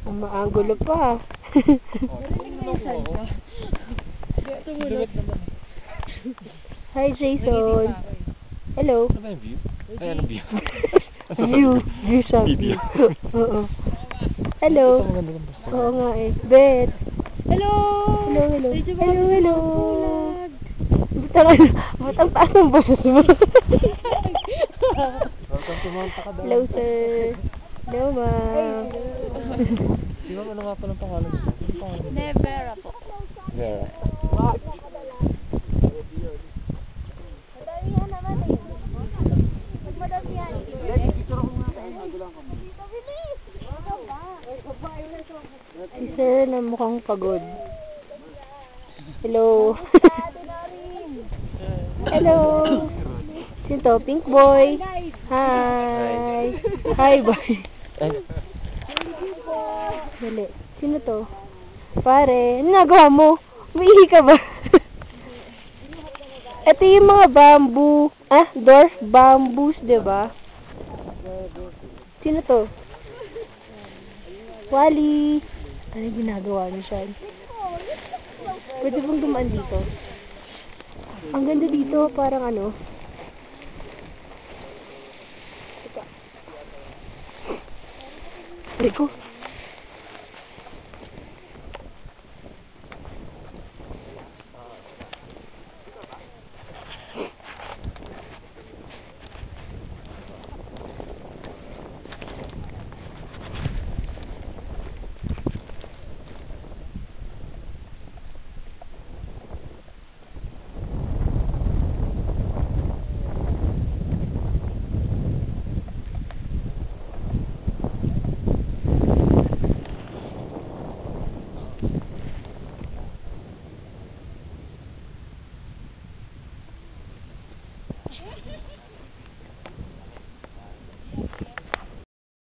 Maanggulo pa. Hi, Jason. Hello. Ano ba yung view? Ay, ano view? View siya. Video. Oo. Hello. Oo nga eh. Beth. Hello! Hello. Medyo Hello. bulag. Butang taas ng boses mo. Welcome to Mount Takada. Hello, sir. Hello, ma'am. Di ba ano nga pa ng pangalan mo? Ano pangalan mo? Nevera po. Vera. Madamihan naman eh. Pag madamihan, Si sir na mukhang pagod. Hello. Hello. Sino to? Pink boy. Hi. Hi, boy. Ay. Dali. Sino to? Pare, ano nagawa mo? Umiihi ka ba? Ito yung mga bamboo. Dwarf bamboos, diba? Sino to? Wally. Ano ginagawa niyo siya? Pwede bang dumaan dito? Ang ganda dito, parang ano. Teka. Rico.